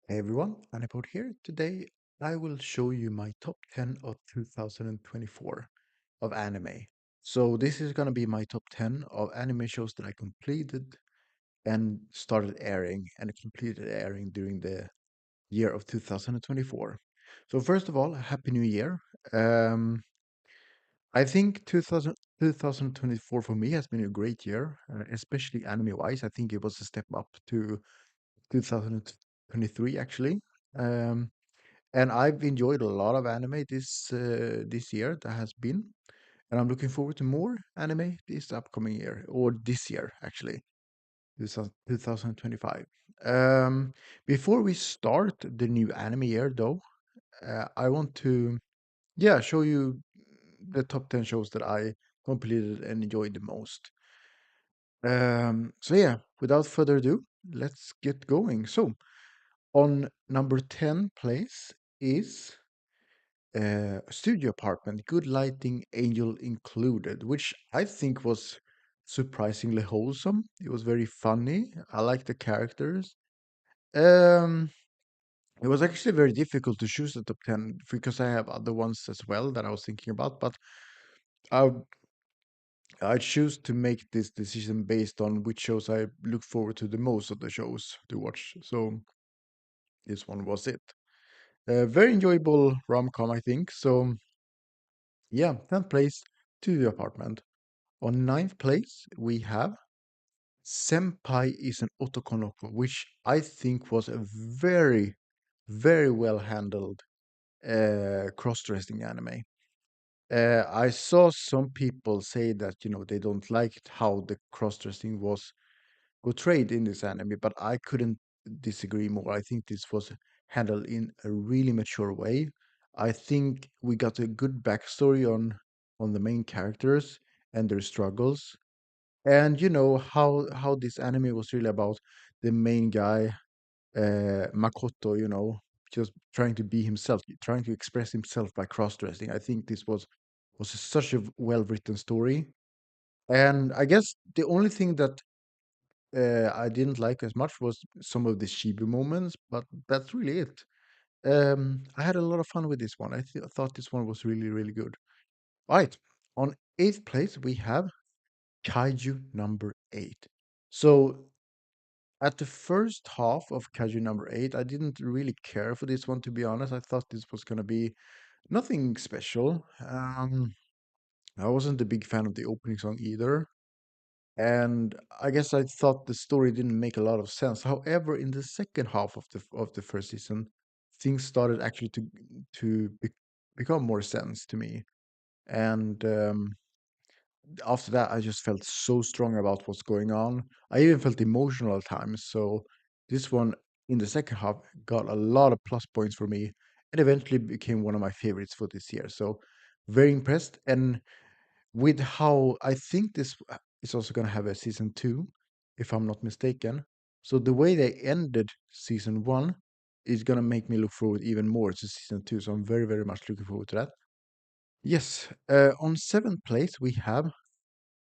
Hey everyone, Anipod here. Today I will show you my top 10 of 2024 of anime. So this is going to be my top 10 of anime shows that I completed and started airing and completed airing during the year of 2024. So first of all, Happy New Year. Um, I think 2024 for me has been a great year, especially anime-wise. I think it was a step up to 2023 actually. Um, And I've enjoyed a lot of anime this year that has been, and I'm looking forward to more anime this upcoming year or this year actually, this 2025. Before we start the new anime year though, I want to show you the top 10 shows that I completed and enjoyed the most. So yeah, without further ado, let's get going. So on number 10 place is studio apartment, good lighting, angel included, which I think was surprisingly wholesome. It was very funny. I like the characters. Um, it was actually very difficult to choose the top 10 because I have other ones as well that I was thinking about, but I I choose to make this decision based on which shows I look forward to the most of the shows to watch. So this one was it. Very enjoyable rom-com, I think. So yeah, 10th place to the apartment. On ninth place, we have Senpai is an Otokonoko, which I think was a very, very well handled cross-dressing anime. I saw some people say that, they don't like how the cross-dressing was portrayed in this anime, but I couldn't disagree more. I think this was handled in a really mature way. I think we got a good backstory on the main characters and their struggles, and how this anime was really about the main guy, Makoto, just trying to be himself, trying to express himself by cross-dressing. I think this was such a well-written story, and I guess the only thing that I didn't like as much was some of the Shibu moments, but that's really it. I had a lot of fun with this one. Thought this one was really, really good. All right, on eighth place we have Kaiju number eight. So at the first half of Kaiju number eight, I didn't really care for this one, to be honest. I thought this was gonna be nothing special. I wasn't a big fan of the opening song either, and I guess I thought the story didn't make a lot of sense. However, in the second half of the first season, things started actually to become more sense to me, and after that, I just felt so strong about what's going on. I even felt emotional at times. So this one in the second half got a lot of plus points for me and eventually became one of my favorites for this year. So very impressed. And with how I think this is also going to have a season two, if I'm not mistaken. So the way they ended season one is going to make me look forward even more to season two. So I'm very, very much looking forward to that. Yes, on seventh place, we have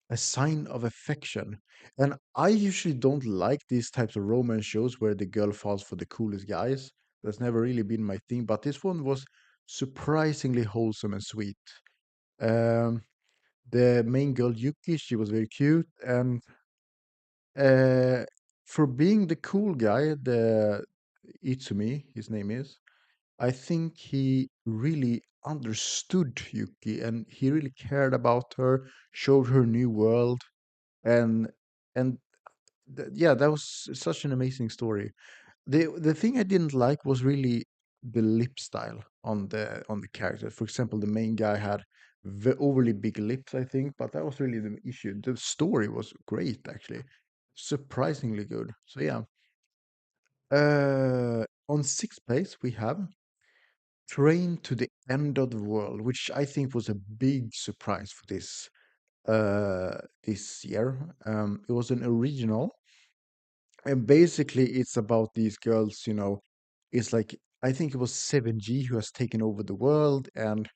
A Sign of Affection. And I usually don't like these types of romance shows where the girl falls for the coolest guys. That's never really been my thing, but this one was surprisingly wholesome and sweet. Um, the main girl Yuki, she was very cute, and uh, for being the cool guy, the Itsumi, his name is, I think he really understood Yuki and he really cared about her, showed her new world, and and yeah, that was such an amazing story. The thing I didn't like was really the lip style on the character. For example, the main guy had overly big lips, I think, but that was really the issue. The story was great, actually, surprisingly good. So yeah, on sixth place we have Train to the End of the World, which I think was a big surprise for this year. It was an original, and basically it's about these girls. It's like I think it was 7G who has taken over the world, and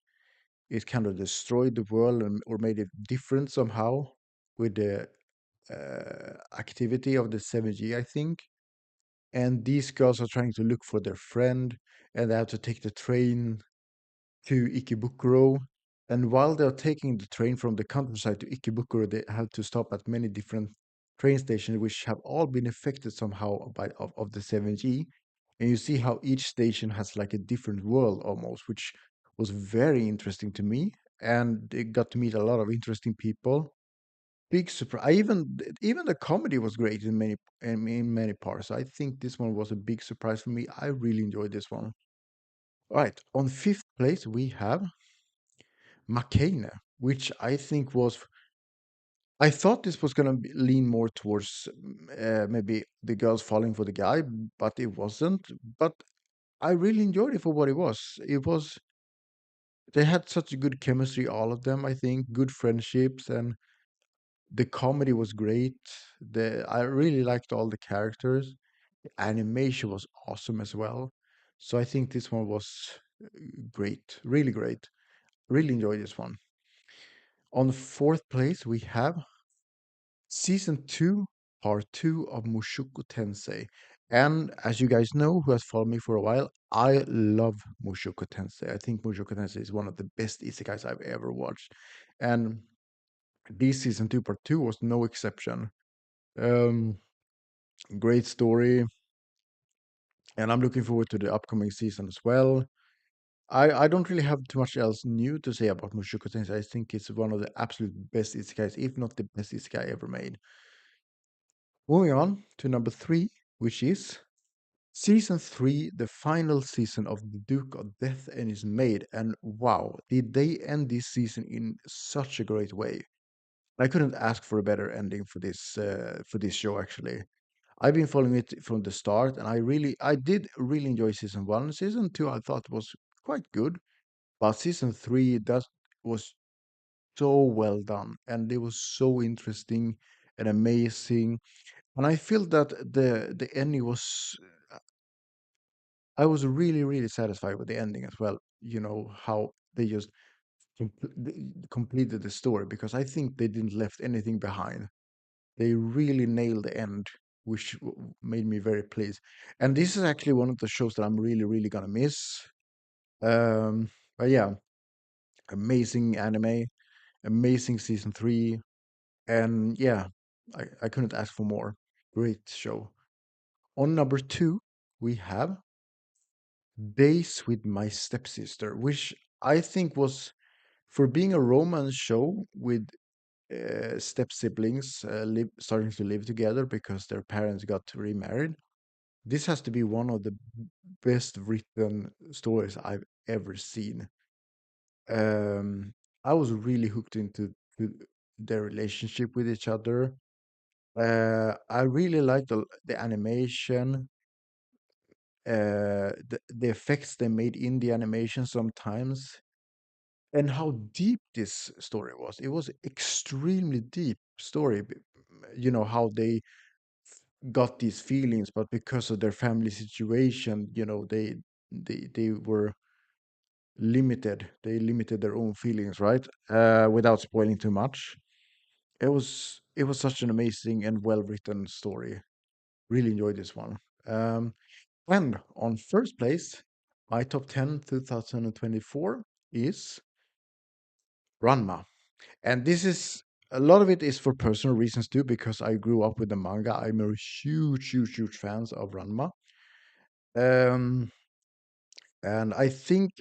it kind of destroyed the world or made it different somehow with the activity of the 7G, I think. and these girls are trying to look for their friend, and they have to take the train to Ikebukuro. And while they're taking the train from the countryside to Ikebukuro, they have to stop at many different train stations, which have all been affected somehow of the 7G. And you see how each station has like a different world almost, which was very interesting to me. And they got to meet a lot of interesting people. Big surprise. Even the comedy was great in many parts. I think this one was a big surprise for me. I really enjoyed this one. All right, on fifth place we have Makane, which I think was. I thought this was gonna lean more towards maybe the girls falling for the guy, but it wasn't. But I really enjoyed it for what it was. It was they had such a good chemistry, all of them. I think good friendships, and the comedy was great. The I really liked all the characters. The animation was awesome as well. So I think this one was great, really great. Really enjoyed this one. On fourth place, we have season two, part two of Mushoku Tensei. And as you guys know, who has followed me for a while, I love Mushoku Tensei. I think Mushoku Tensei is one of the best isekais I've ever watched. And this season two, part two was no exception. Um, Great story, and I'm looking forward to the upcoming season as well. I don't really have too much else new to say about Mushoku Tensei. I think it's one of the absolute best isekais, if not the best isekai ever made. Moving on to number three, which is season three, the final season of The Duke of Death and his maid. And wow, did they end this season in such a great way? I couldn't ask for a better ending for this show actually. I've been following it from the start, and I did really enjoy season one. Season two, I thought was quite good, but season three that was so well done, and it was so interesting and amazing. And I feel that the ending was. I was really satisfied with the ending as well. You know how they just completed the story because I think they didn't left anything behind. They really nailed the end, which made me very pleased. And this is actually one of the shows that I'm really gonna miss. Um, but yeah, amazing anime, amazing season three, and yeah, I couldn't ask for more. Great show. On number two, we have Days with My Stepsister, which I think was for being a romance show with step siblings starting to live together because their parents got remarried. This has to be one of the best written stories I've ever seen. Um, I was really hooked into to their relationship with each other. I really liked the animation, the effects they made in the animation sometimes, and how deep this story was. It was extremely deep story. You know how they got these feelings, but because of their family situation, you know, they were limited. They limited their own feelings, right? Without spoiling too much. It was such an amazing and well written story. Really enjoyed this one. Um, and on first place, my top 10 2024 is Ranma. And this is a lot of it is for personal reasons too, because I grew up with the manga. I'm a huge fans of Ranma. Um, and I think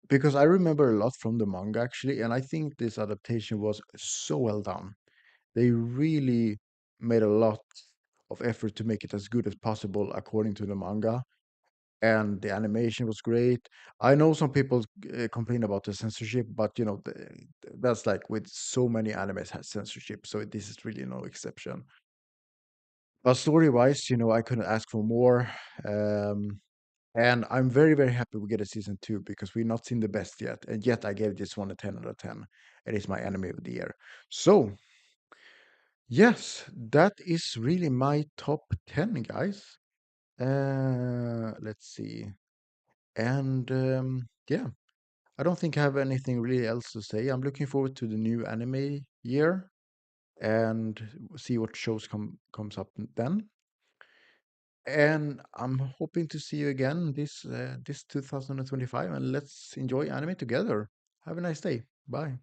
because I remember a lot from the manga actually, and I think this adaptation was so well done. They really made a lot of effort to make it as good as possible according to the manga, and the animation was great. I know some people complain about the censorship, but you know that's like with so many animes has censorship, so this is really no exception. But story-wise, you know, I couldn't ask for more. Um, And I'm very happy we get a season two because we've not seen the best yet. And yet I gave this one a 10 out of 10. It is my anime of the year. So, yes, that is really my top 10, guys. Let's see. And yeah, I don't think I have anything really else to say. I'm looking forward to the new anime year and see what shows comes up then. And I'm hoping to see you again this 2025, and let's enjoy anime together. Have a nice day. Bye.